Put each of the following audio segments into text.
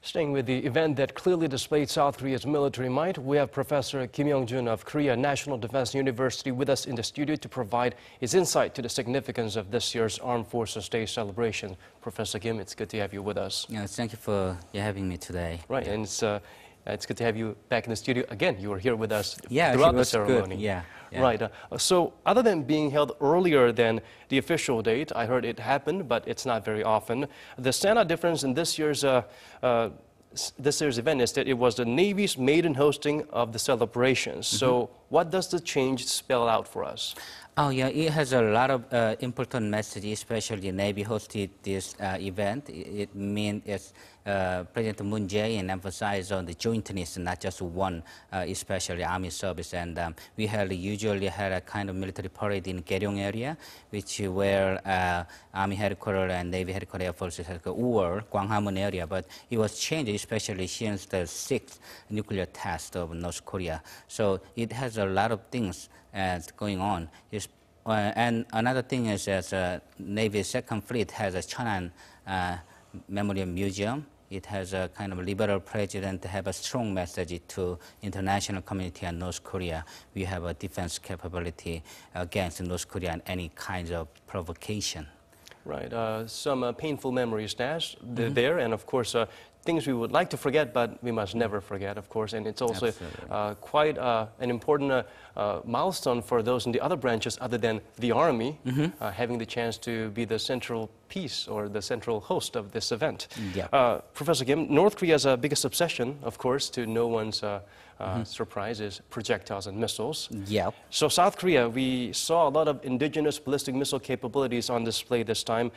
Staying with the event that clearly displayed South Korea's military might, we have Professor Kim Young-jun of Korea National Defense University with us in the studio to provide his insight to the significance of this year's Armed Forces Day celebration. Professor Kim, it's good to have you with us. Yeah, thank you for having me today. Right, and it's good to have you back in the studio again. You were here with us throughout the ceremony. Good. Yeah. Right. So other than being held earlier than the official date, I heard it happened, but it's not very often. The standout difference in this year's event is that it was the Navy's maiden hosting of the celebrations. So what does the change spell out for us? Oh, yeah, it has a lot of important messages, especially the Navy hosted this event. It means President Moon Jae-in emphasized on the jointness, not just one, especially Army service. And we usually had a kind of military parade in Garyong area, where Army headquarters and Navy headquarters Air Forces headquarters, or Gwanghamun area. But it was changed, especially since the 6th nuclear test of North Korea. So it has a lot of things going on. And another thing is that Navy's Second Fleet has a Cheonan Memorial Museum. It has a kind of liberal president to have a strong message to international community and North Korea. We have a defense capability against North Korea and any kinds of provocation. Right. Some painful memories there, and of course, things we would like to forget, but we must never forget, of course. And it's also quite an important milestone for those in the other branches other than the Army, having the chance to be the central piece or the central host of this event. Yeah. Professor Kim, North Korea's biggest obsession, of course, to no one's surprise, is projectiles and missiles. Yeah. So South Korea, we saw a lot of indigenous ballistic missile capabilities on display this time.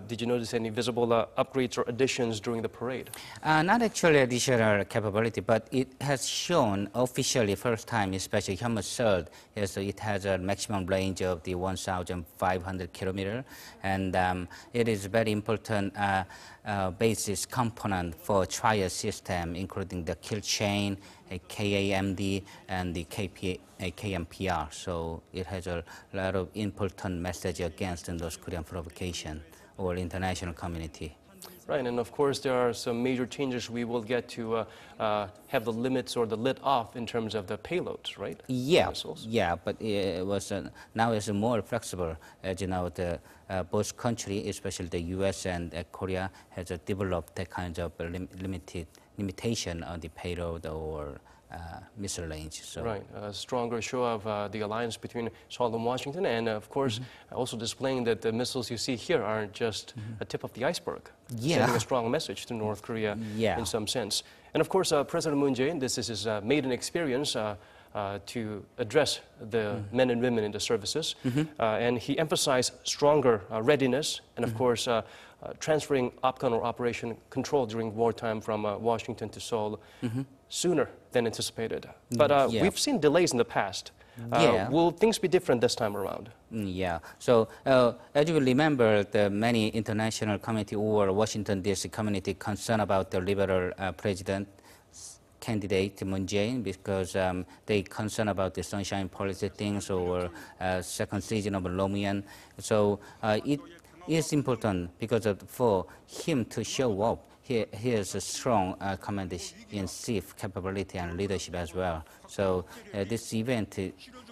Did you notice any visible upgrades or additions during the parade? Not actually additional capability, but it has shown officially first time, especially Hyun-Seoul, it has a maximum range of the 1,500 kilometers, and it is very important basis component for trial system, including the kill chain, a KAMD, and the KMPR. So it has a lot of important message against North Korean provocation or international community. Right, and of course there are some major changes. We will get to have the limits or the lid off in terms of the payloads, right? Yeah, yeah, but it was now it's more flexible. As you know, both countries, especially the U.S. and Korea, has developed that kind of limitation on the payload or missile range. So. Right, a stronger show of the alliance between Seoul and Washington, and of course also displaying that the missiles you see here aren't just a tip of the iceberg, sending a strong message to North Korea in some sense. And of course, President Moon Jae-in, this is his maiden experience to address the men and women in the services, and he emphasized stronger readiness and of course transferring OPCON or Operation Control during wartime from Washington to Seoul sooner than anticipated. But we've seen delays in the past. Will things be different this time around? Yeah. So as you remember, the many international community or Washington DC community concerned about the liberal president candidate Moon Jae-in because they concerned about the sunshine policy things or second season of Lomian. So it is important because for him to show up. He has a strong commander-in-chief capability and leadership as well. So this event,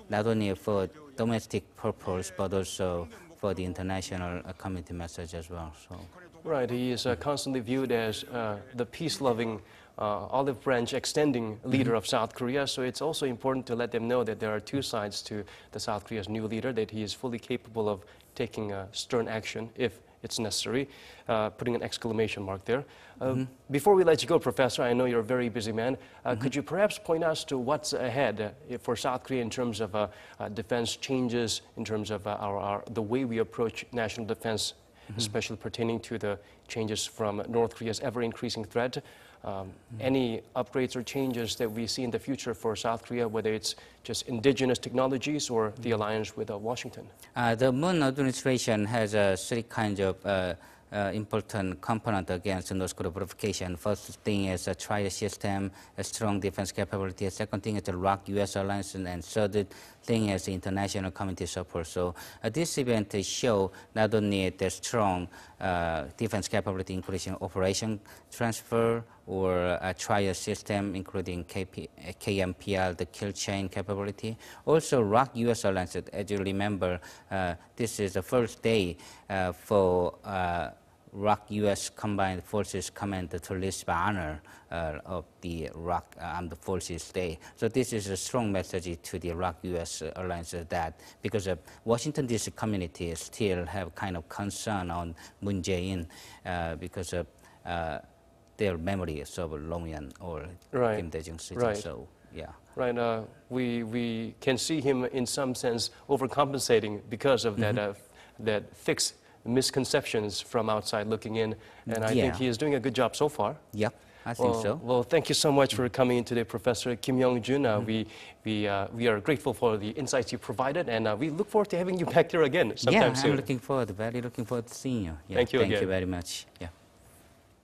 not only for domestic purpose, but also for the international community message as well. So. Right, he is constantly viewed as the peace-loving olive branch extending leader of South Korea. So it's also important to let them know that there are two sides to the South Korea's new leader, that he is fully capable of taking stern action if it's necessary, putting an exclamation mark there. Before we let you go, Professor, I know you're a very busy man. Could you perhaps point us to what's ahead for South Korea in terms of defense changes, in terms of the way we approach national defense, especially pertaining to the changes from North Korea's ever-increasing threat? Any upgrades or changes that we see in the future for South Korea, whether it's just indigenous technologies or the alliance with Washington? The Moon administration has three kinds of important component against North Korea provocation. First thing is a trial system, a strong defense capability. Second thing is the ROC U.S. alliance, and third thing is international community support. So this event show not only the strong defense capability, including operation transfer or a trial system, including KMPL, the kill chain capability. Also, ROC-US alliance, as you remember, this is the first day for ROC-US Combined Forces Command to list by honor of the ROC Armed Forces Day. So this is a strong message to the ROC-US alliance that because of Washington D.C. community still have kind of concern on Moon Jae-in because of their memories of Long-yan or Kim Dae-jung. So, yeah. Right. We can see him in some sense overcompensating because of that fixed misconceptions from outside looking in, and I think he is doing a good job so far. Yep, I think so. Well, thank you so much for coming in today, Professor Kim Young-jun. We are grateful for the insights you provided, and we look forward to having you back here again sometime soon. I'm very looking forward to seeing you. Yeah, thank you again. Thank you very much. Yeah.